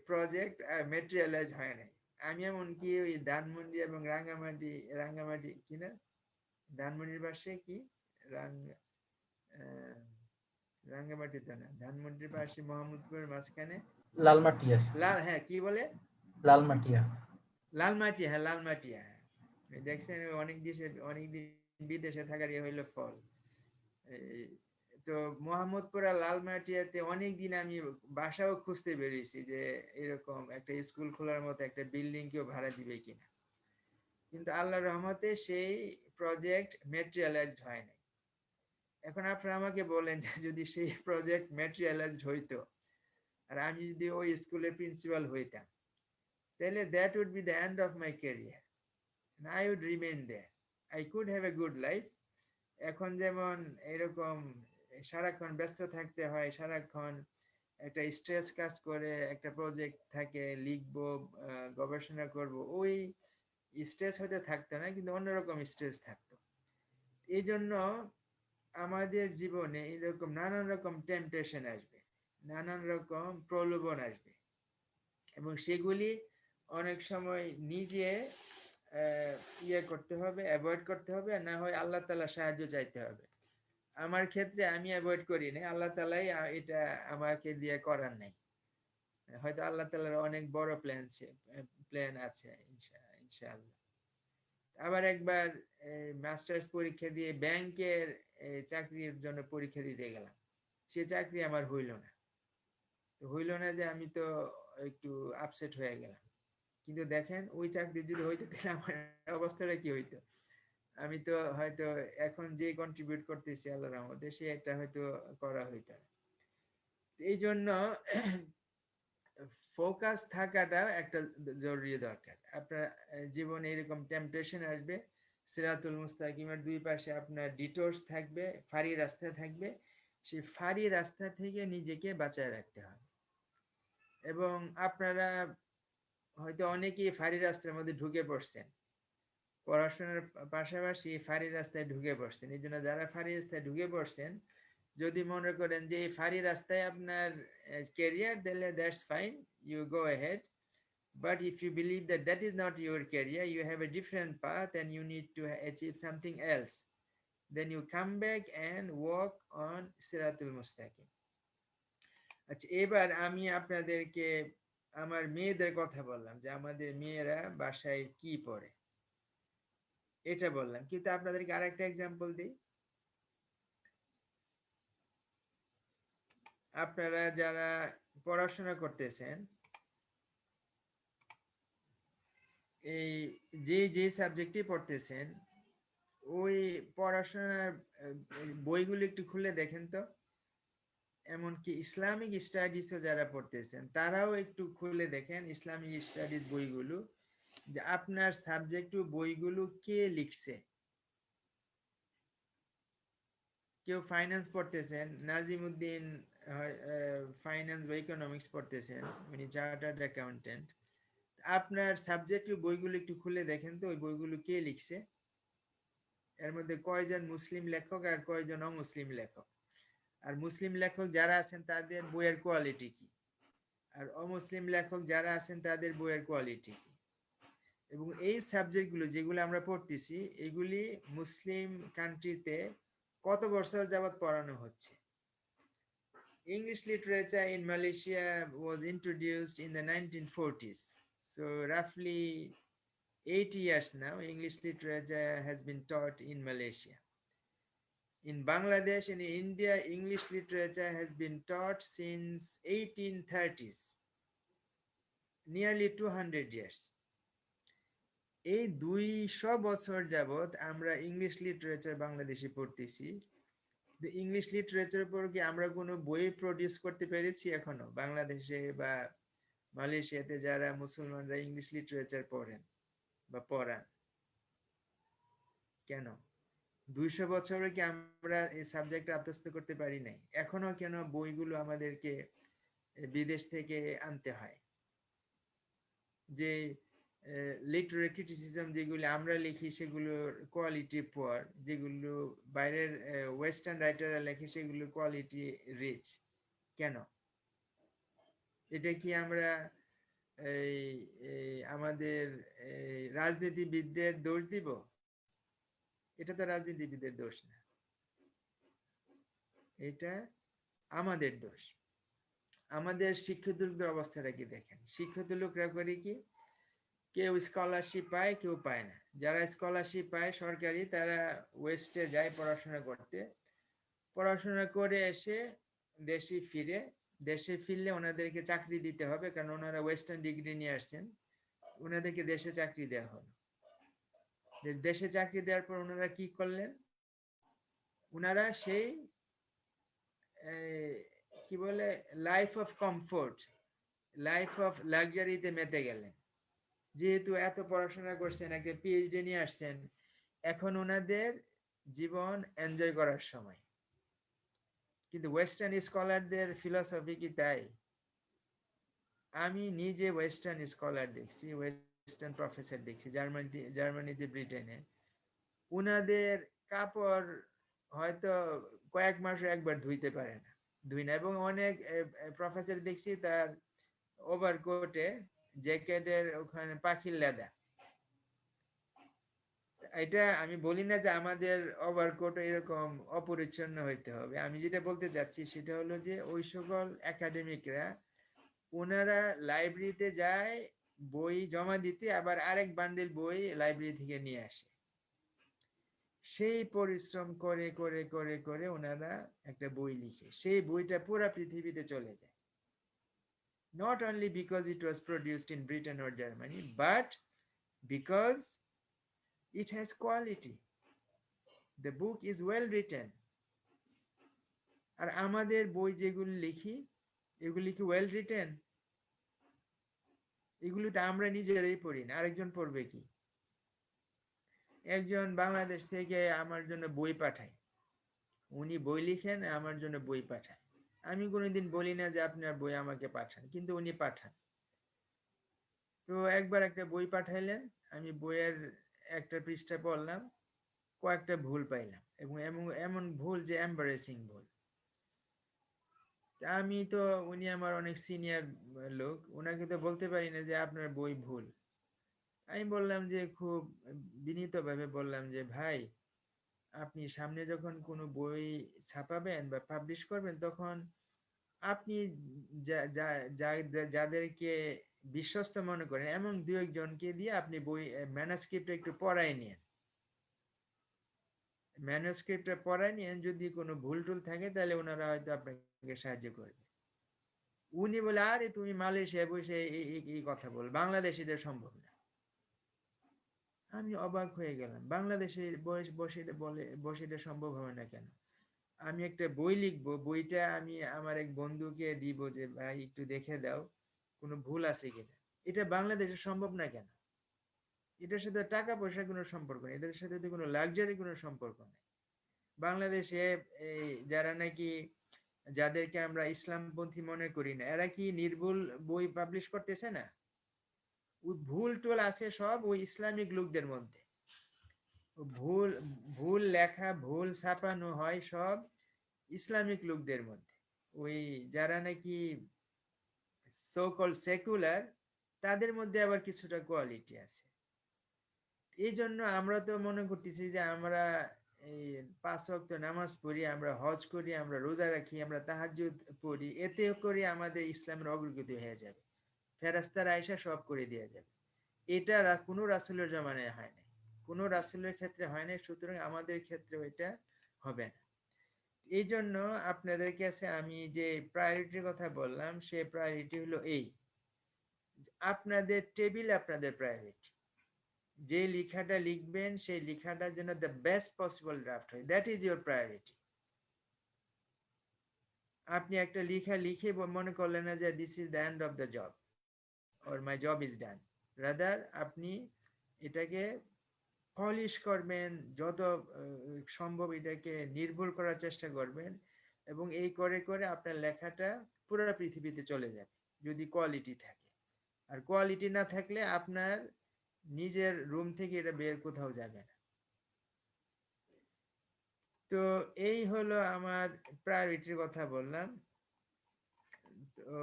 Speaker 2: প্রজেক্ট ম্যাটেরিয়ালাইজ হয় নাই। আমি এমনকি ওই ধানমন্ডি এবং রাঙ্গামাটি কিনা, ধানমন্ডির পাশে কি রাঙ্গামাটিতে না, ধানমন্ডির পাশে মোহাম্মদপুরের মাঝখানে
Speaker 1: লালমাটিয়া।
Speaker 2: হ্যাঁ কি বলে,
Speaker 1: লালমাটিয়া।
Speaker 2: লালমাটিয়া, হ্যাঁ লালমাটিয়া। দেখছেন অনেক দেশে অনেক দিন বিদেশে থাকার হইল ফল। তো মোহাম্মদপুর আর লালমাটিয়াতে অনেকদিন আমি বাসাও খুঁজতে বেরিয়েছি যে এরকম একটা স্কুল খোলার মতো একটা বিল্ডিং কেউ ভাড়া দিবে কিনা, কিন্তু আল্লাহর রহমতে সেই প্রজেক্ট ম্যাটেরিয়ালাইজড হয় নাই। এখন আপনারা আমাকে বলেন যে যদি সেই প্রজেক্ট ম্যাটেরিয়ালাইজড হইতো আর আমি যদি ওই স্কুলের প্রিন্সিপাল হইতাম, তাহলে that would be the end of my career, I would remain there, I could have a good life. এখন যেমন এরকম সারাক্ষণ ব্যস্ত থাকতে হয়, সারাক্ষণ একটা স্ট্রেস কাজ করে, একটা প্রজেক্ট থাকে, লিখবো, গবেষণা করব, ওই স্ট্রেস হয়তো থাকতো না, কিন্তু অন্যরকম স্ট্রেস থাকতো। এই জন্য আমাদের জীবনে এরকম নানান রকম টেম্পটেশন আসবে, নানান রকম প্রলোভন আসবে, এবং সেগুলি অনেক সময় নিজে ইয়ে করতে হবে, অ্যাভয়েড করতে হবে, আর না হয় আল্লাহ তাআলা সাহায্য চাইতে হবে। আমার ক্ষেত্রে আমি অ্যাভয়েড করি না, আল্লাহ তাআলাই এটা আমাকে দিয়ে করার নাই। হয়তো আল্লাহ তাআলার অনেক বড় প্ল্যান আছে ইনশাআল্লাহ। আবার একবার মাস্টার্স পরীক্ষা দিয়ে ব্যাংকের চাকরির জন্য পরীক্ষা দিতে গেলাম, সে চাকরি আমার হইল না। হইল না যে আমি তো একটু আপসেট হয়ে গেলাম। কিন্তু দেখেন ওই চাকরি যদি হইতো তাহলে আমার অবস্থাটা কি হইতো, আমি তো হয়তো এখন যে কন্ট্রিবিউট করতেছি আল্লাহর রহমতে, সে এটা হয়তো করা হইতো। এই জন্য ফোকাস থাকাটা একটা জরুরি দরকার। আপনার জীবনে এরকম টেম্পটেশন আসবে, সিরাতুল মুস্তাকিমের দুই পাশে আপনার ডিটোর্স থাকবে, ফাঁড়ি রাস্তা থাকবে, সেই ফাঁড়ি রাস্তা থেকে নিজেকে বাঁচায় রাখতে হবে। এবং আপনারা হয়তো অনেকেই ফাঁড়ি রাস্তার মধ্যে ঢুকে পড়ছেন, পড়াশোনার পাশাপাশি ফাঁড়ি রাস্তায় ঢুকে পড়ছেন। এই জন্য যারা ফাঁড়ি রাস্তায় ঢুকে পড়ছেন, যদি মনে করেন যে এই ফাঁড়ি রাস্তায় আপনার ক্যারিয়ার, তাহলে that's fine, you go ahead. But if you believe that that is not your career, you have a different path and you need to achieve something else, then you come back and walk on Siratul Mustaqim. আচ্ছা, এবার আমি আপনাদেরকে আমার মেয়েদের কথা বললাম যে আমাদের মেয়েরা বাসায় কি পড়ে, এটা বললাম, কিন্তু আপনাদেরকে আরেকটা এক্সাম্পল দিই। আপনারা যারা পড়াশোনা করতেছেন, এই যে সাবজেক্টই পড়তেছেন, ওই পড়াশোনার বইগুলো একটু খুলে দেখেন তো। এমনকি ইসলামিক স্টাডিজও যারা পড়তেছেন, তারাও একটু খুলে দেখেন ইসলামিক স্টাডিজ বইগুলো, যে আপনার সাবজেক্ট বইগুলো কে লিখছে। কেউ ফাইন্যান্স পড়তেছেন, নাজিমউদ্দিন ফাইন্যান্স বা ইকোনমিক্স পড়তেছেন, উনি চার্টার্ড অ্যাকাউন্টেন্ট। আপনার সাবজেক্ট বইগুলো একটু খুলে দেখেন তো, ওই বইগুলো কে লিখছে, এর মধ্যে কয়জন মুসলিম লেখক আর কয়জন অমুসলিম লেখক, আর মুসলিম লেখক যারা আছেন তাদের বইয়ের কোয়ালিটি কি, আর অমুসলিম লেখক যারা আছেন তাদের বইয়ের কোয়ালিটি কি। এবং এই সাবজেক্টগুলো যেগুলো আমরা পড়তেছি, এগুলি মুসলিম কান্ট্রিতে কত বছর যাবত পড়ানো হচ্ছে। English literature in Malaysia was introduced in the 1940s. So roughly 8 years now, English literature has been taught in Malaysia. In Bangladesh and in India, English literature has been taught since 1830s, nearly 200 years. এই 200 বছর যাবত আমরা English literature বাংলাদেশে পড়তেছি। English literature উপর কি আমরা কোনো বই প্রডিউস করতে পেরেছি এখনো? বাংলাদেশে বা মালয়েশিয়াতে যারা মুসলমানরা ইংলিশ লিটারেচার পড়েন বা পড়ান, কেন 200 বছরে কি আমরা এই সাবজেক্ট আত্মস্থ করতে পারি নাই? এখনো কেন বইগুলো আমাদেরকে বিদেশ থেকে আনতে হয়? যে লিটারি ক্রিটিসিজম যেগুলো আমরা লিখি সেগুলোর কোয়ালিটি পুয়ার, যেগুলো বাইরের ওয়েস্টার্ন রাইটাররা লেখে সেগুলো কোয়ালিটি রিচ। কেন? এটা কি আমরা আমাদের রাজনীতিবিদদের দোষ দিব? এটা তো রাজনীতিবিদদের দোষ না, এটা আমাদের দোষ। আমাদের শিক্ষিত লোকদের অবস্থাটা কি দেখেন। শিক্ষিত লোকরা করে কি, কেউ স্কলারশিপ পায়, কেউ পায় না। যারা স্কলারশিপ পায় সরকারি, তারা ওয়েস্টে যায় পড়াশোনা করতে। পড়াশোনা করে এসে দেশে ফিরলে ওনাদেরকে চাকরি দিতে হবে, কারণ ওনারা ওয়েস্টার্ন ডিগ্রি নিয়ে আসছেন। ওনাদেরকে দেশে চাকরি দেওয়া হলো। দেশে চাকরি দেওয়ার পর ওনারা কি করলেন? ওনারা সেই কি বলে life of comfort, life of লাক্সারিতে মেতে গেলেন। যেহেতু এত পড়াশোনা করছেন, একটা পিএইচডি নিয়ে আসছেন, এখন ওনাদের জীবন এনজয় করার সময়। কিন্তু ওয়েস্টার্ন স্কলারদের ফিলসফি কি তাই? আমি নিজে ওয়েস্টার্ন স্কলার দেখছি, ওয়েস্টার্ন প্রফেসর দেখছি জার্মানিতে, ব্রিটেনে। ওনাদের কাপড় হয়তো কয়েক মাসে একবার ধুইতে পারে না, এবং অনেক প্রফেসর দেখছি তার ওভারকোটে, জ্যাকেটের ওখানে পাখির লেদা। এটা আমি বলি না যে আমাদের ওভারকোট এরকম অপরিচ্ছন্ন হইতে হবে। আমি যেটা বলতে যাচ্ছি সেটা হলো যে ওই সকল একাডেমিকরা, ওনারা লাইব্রেরিতে যায় বই জমা দিতে, আবার আরেক বান্ডিল বই লাইব্রেরি থেকে নিয়ে আসে। সেই পরিশ্রম করে করে করে করে ওনারা একটা বই লিখে, সেই বইটা পুরো পৃথিবীতে চলে যায়। Not only because it was produced in Britain or Germany, but because it has quality. The book is well written. আর আমাদের বই যেগুলো লিখি, এগুলি কি ওয়েল রিটেন? এগুলো তো আমরা নিজেরাই পড়ি না, আরেকজন পড়বে কি? একজন বাংলাদেশ থেকে আমার জন্য বই পাঠায়, উনি বই লিখেন, আমার জন্য বই পাঠায়। আমি কোনোদিন বলি না যে আপনার বই আমাকে পাঠান, কিন্তু উনি পাঠান। তো একবার একটা বই পাঠাইলেন, আমি বইয়ের একটা পৃষ্ঠা পড়লাম, কয়েকটা ভুল পাইলাম, এবং এমন ভুল যে এম্বারেসিং ভুল। আমি তো, উনি আমার অনেক সিনিয়র লোক, ওনাকে তো বলতে পারি না যে আপনার বই ভুল। আমি বললাম যে, খুব বিনীতভাবে বললাম যে, ভাই আপনি সামনে যখন কোনো বই ছাপাবেন বা পাবলিশ করবেন, তখন আপনি যাদেরকে বিশ্বস্ত মনে করেন এমন দু একজনকে দিয়ে আপনি বই ম্যানুস্ক্রিপ্ট একটু পড়ায় নিন। ম্যানুস্ক্রিপ্টটা পড়ায় নিন, যদি কোনো ভুল টুল থাকে তাহলে ওনারা হয়তো আপনাকে সাহায্য করবে। উনি বলে, আরে তুমি মালয়েশিয়ায় বসে এই কথা বল, বাংলাদেশে এটা সম্ভব না। আমি অবাক হয়ে গেলাম, বাংলাদেশে বসে এটা সম্ভব হবে না কেন? আমি একটা বই লিখবো, বইটা আমি আমার এক বন্ধুকে দিব যে ভাই একটু দেখে দাও কোনো ভুল আছে কিনা। এটা বাংলাদেশে সম্ভব না কেন? এটার সাথে টাকা পয়সার কোনো সম্পর্ক নেই, এটার সাথে তো কোনো লাক্সারি কোনো সম্পর্ক নেই। বাংলাদেশে এই যারা নাকি, যাদেরকে আমরা ইসলামপন্থী মনে করি না, এরা কি নির্ভুল বই পাবলিশ করতেছে না? ওই ভুল টুল আছে সব ওই ইসলামিক লোকদের মধ্যে। ভুল ভুল লেখা, ভুল ছাপানো হয় সব ইসলামিক লোকদের মধ্যে। ওই যারা নাকি সো কল্ড সেকুলার, তাদের মধ্যে আবার কিছুটা কোয়ালিটি আছে। এই জন্য আমরা তো মনে করতেছি যে আমরা এই 5 ওয়াক্ত নামাজ পড়ি, আমরা হজ করি, আমরা রোজা রাখি, আমরা তাহাজ্জুদ পড়ি, এতে করে আমাদের ইসলামের অগ্রগতি হয়ে যাবে। ফেরেশতারা আয়েশা সব করে দিয়ে যাবে। এটা কোনো রাসূলের জামানায় হয় নাই, কোনো রাসূলের ক্ষেত্রে হয় নাই, সুতরাং আমাদের ক্ষেত্রেও এটা হবে না। এই জন্য আপনাদের কাছে আমি যে প্রায়োরিটির কথা বললাম, সে প্রায়োরিটি হলো এই, আপনাদের টেবিল আপনাদের প্রায়োরিটি। যে লেখাটা লিখবেন সেই লেখাটা যেন দ্য বেস্ট পসিবল ড্রাফট হয়, দ্যাট ইজ ইউর প্রায়োরিটি। আপনি একটা লেখা লিখে মনে করলেন না যে this is the end of the job or my job is done. Rather আপনি এটাকে পলিশ করবেন, যত সম্ভব এটাকে নির্ভুল করার চেষ্টা করবেন, এবং এই করে করে আপনার লেখাটা পুরো পৃথিবীতে চলে যাবে যদি কোয়ালিটি থাকে। আর কোয়ালিটি না থাকলে আপনার নিজের রুম থেকে এটা বের কোথাও যাবে না। তো এই হলো আমার প্রায়োরিটির কথা বললাম। তো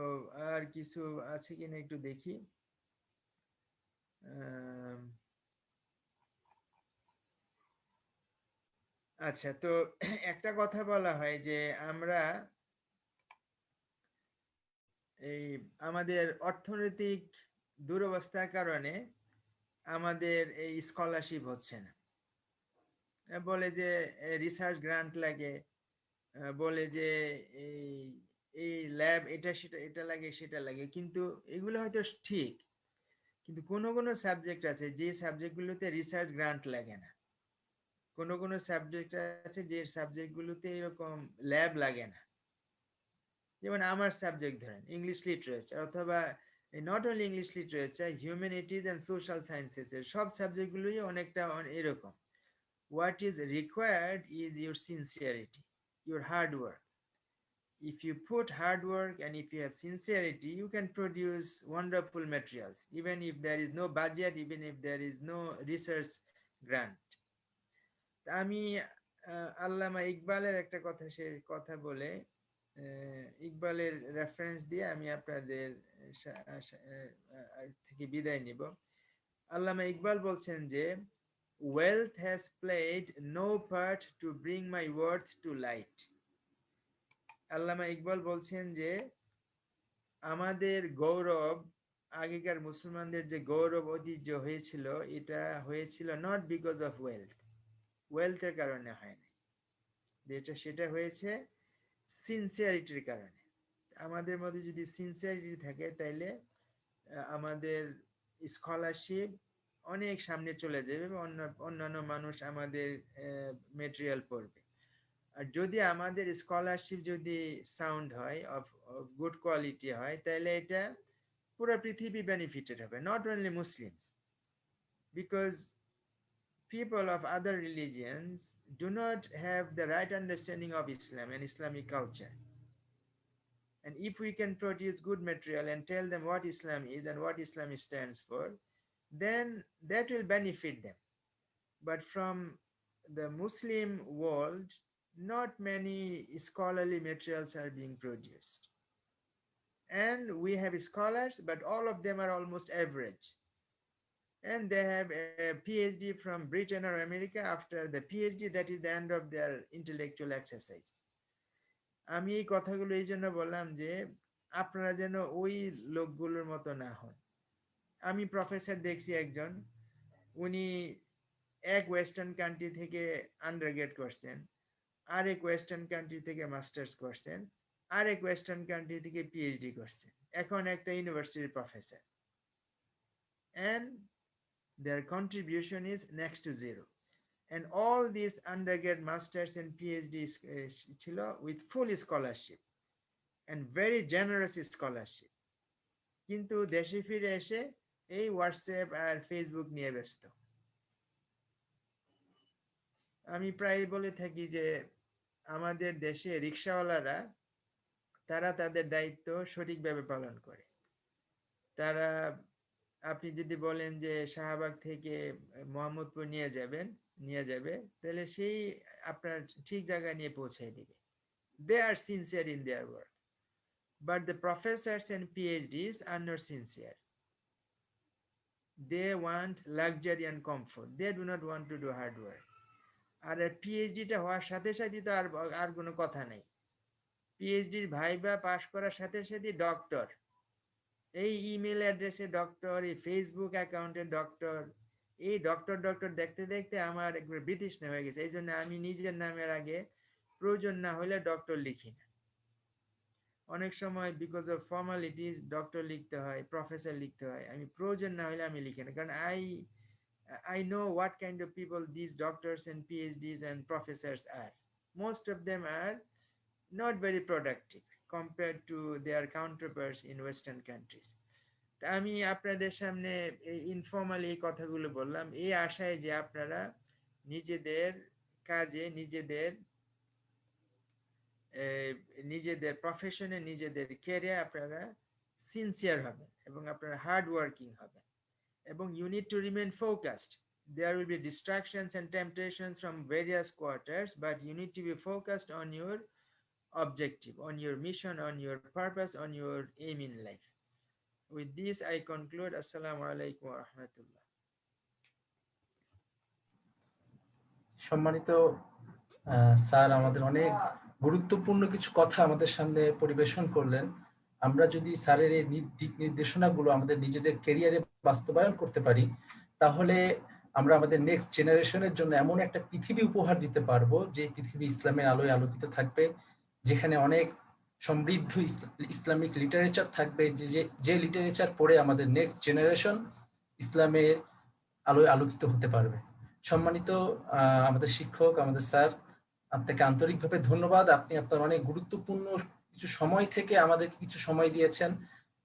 Speaker 2: আর কিছু আছে কিনা একটু দেখি। আচ্ছা, তো একটা কথা বলা হয় যে আমরা এই আমাদের অর্থনৈতিক দুরবস্থার কারণে আমাদের এই স্কলারশিপ হচ্ছে না। বলে যে রিসার্চ গ্রান্ট লাগে, বলে যে এই এই ল্যাব এটা সেটা এটা লাগে সেটা লাগে, কিন্তু এগুলো হয়তো ঠিক, কিন্তু কোনো কোনো সাবজেক্ট আছে যে সাবজেক্টগুলোতে রিসার্চ গ্রান্ট লাগে না। কোনো কোনো সাবজেক্ট আছে যে সাবজেক্টগুলোতে এরকম ল্যাব লাগে না। যেমন আমার সাবজেক্ট ধরেন ইংলিশ লিটারেচার, অথবা not only English literature, humanities and social sciences এর সব সাবজেক্টগুলোই অনেকটা এরকম। What is required is your sincerity, your hard work. If you put hard work and if you have sincerity, you can produce wonderful materials, even if there is no budget, even if there is no research grant. আমি আল্লামা ইকবালের একটা কথা, সে কথা বলে ইকবালের reference দিয়ে আমি আপনাদের থেকে বিদায় নিব। আল্লামা ইকবাল বলছেন যে wealth has played no part to bring my worth to light. আল্লামা ইকবাল বলছেন যে আমাদের গৌরব, আগেকার মুসলমানদের যে গৌরব ঐতিহ্য হয়েছিল, এটা হয়েছিল নট বিকজ অফ ওয়েলথের কারণে হয়নি, যেটা সেটা হয়েছে সিনসিয়ারিটির কারণে। আমাদের মধ্যে যদি সিনসিয়ারিটি থাকে তাইলে আমাদের স্কলারশিপ অনেক সামনে চলে যাবে এবং অন্যান্য মানুষ আমাদের মেটেরিয়াল পড়বে। আর যদি আমাদের স্কলারশিপ যদি সাউন্ড হয়, অফ গুড কোয়ালিটি হয়, তাহলে এটা পুরো পৃথিবী বেনিফিটেড হবে, not only Muslims, because people of other religions do not have the right understanding of Islam and Islamic culture. And if we can produce good material and tell them what Islam is and what Islam stands for, then that will benefit them. But from the Muslim world, not many scholarly materials are being produced. And we have scholars, but all of them are almost average. And they have a PhD from Britain or America. After the PhD, that is the end of their intellectual exercise. আমি এই কথাগুলো এই জন্য বললাম যে আপনারা যেন ওই লোকগুলোর মতো না হন। আমি প্রফেসর দেখছি একজন, উনি এক ওয়েস্টার্ন কান্ট্রি থেকে আন্ডারগ্রেড করছেন, আরেক ওয়েস্টার্ন কান্ট্রি থেকে মাস্টার্স করছেন, আরেক ওয়েস্টার্ন কান্ট্রি থেকে পিএইচডি করছেন, এখন একটা ইউনিভার্সিটির professor, and their contribution is next to zero. And all these undergrad, masters and PhDs ছিল with full scholarship and very generous scholarship. কিন্তু দেশে ফিরে এসে এই হোয়াটসঅ্যাপ আর ফেসবুক নিয়ে ব্যস্ত। আমি প্রায় বলে থাকি যে আমাদের দেশে রিকশাওয়ালারা, তারা তাদের দায়িত্ব সঠিকভাবে পালন করে। তারা, আপনি যদি বলেন যে শাহবাগ থেকে মোহাম্মদপুর নিয়ে যাবে, তাহলে সেই আপনার ঠিক জায়গায় নিয়ে পৌঁছে দিবে। They are sincere in their work, but the professors and PhDs are not sincere. They want luxury and comfort. They do not want to do hard work. আর পিএইচডিটা হওয়ার সাথে সাথে তো আর কোনো কথা নেই। পিএইচডির ভাইবা পাশ করার সাথে সাথে ডক্টর, এই ইমেল অ্যাড্রেসে ডক্টর, এই ফেসবুক অ্যাকাউন্টে ডক্টর, এই ডক্টর ডক্টর দেখতে দেখতে আমার একবার বিতৃষ্ণা হয়ে গেছে। এই জন্য আমি নিজের নামের আগে প্রয়োজন না হলে ডক্টর লিখি না। অনেক সময় বিকজ অফ ফর্মালিটিস ডক্টর লিখতে হয়, প্রফেসর লিখতে হয়, আমি প্রয়োজন না হলে আমি লিখি না। কারণ I know what kind of people these doctors and PhDs and professors are. Most of them are not very productive compared to their counterparts in Western countries. তা আমি আপনাদের সামনে ইনফর্মালি এই কথাগুলো বললাম এই আশায় যে আপনারা নিজেদের কাজে, নিজেদের প্রফেশনে, নিজেদের ক্যারিয়ার আপনারা সিনসিয়ার হবেন এবং আপনারা হার্ড ওয়ার্কিং হবেন। এবং you need to remain focused. There will be distractions and temptations from various quarters, but you need to be focused on your objective, on your mission, on your purpose, on your aim in life. With this, I conclude. Assalamu alaikum wa rahmatullah.
Speaker 1: সম্মানিত sir আমাদের অনেক গুরুত্বপূর্ণ কিছু কথা আমাদের সামনে পরিবেশন করলেন। আমরা যদি স্যারের এই দিক নির্দেশনাগুলো আমাদের নিজেদের ক্যারিয়ারে বাস্তবায়ন করতে পারি, তাহলে আমরা আমাদের নেক্সট জেনারেশনের জন্য এমন একটা পৃথিবী উপহার দিতে পারবো যে পৃথিবী ইসলামের আলোয় আলোকিত থাকবে, যেখানে অনেক সমৃদ্ধ ইসলামিক লিটারেচার থাকবে, যে লিটারেচার পড়ে আমাদের নেক্সট জেনারেশন ইসলামের আলোয় আলোকিত হতে পারবে। সম্মানিত আমাদের শিক্ষক, আমাদের স্যার, আপনাকে আন্তরিকভাবে ধন্যবাদ। আপনি আপনার অনেক গুরুত্বপূর্ণ কিছু সময় থেকে আমাদেরকে কিছু সময় দিয়েছেন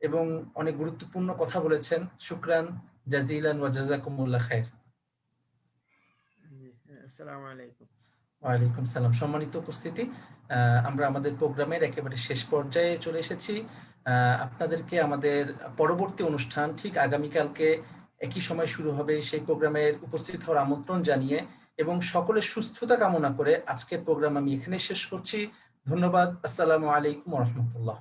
Speaker 1: এবং অনেক গুরুত্বপূর্ণ কথা বলেছেন। শুকরান জাজিলান ওয়া জাযাকুমুল্লাহ খায়র।
Speaker 2: আসসালামু আলাইকুম।
Speaker 1: ওয়ালাইকুম সালাম। সম্মানিত উপস্থিতি, আমরা আমাদের প্রোগ্রামের একেবারে শেষ পর্যায়ে চলে এসেছি। আপনাদেরকে আমাদের পরবর্তী অনুষ্ঠান ঠিক আগামীকালকে একই সময় শুরু হবে, সেই প্রোগ্রামের উপস্থিত হওয়ার আমন্ত্রণ জানিয়ে এবং সকলের সুস্থতা কামনা করে আজকের প্রোগ্রাম আমি এখানে শেষ করছি। ধন্যবাদ। আসসালামু আলাইকুম ওয়া রাহমাতুল্লাহ।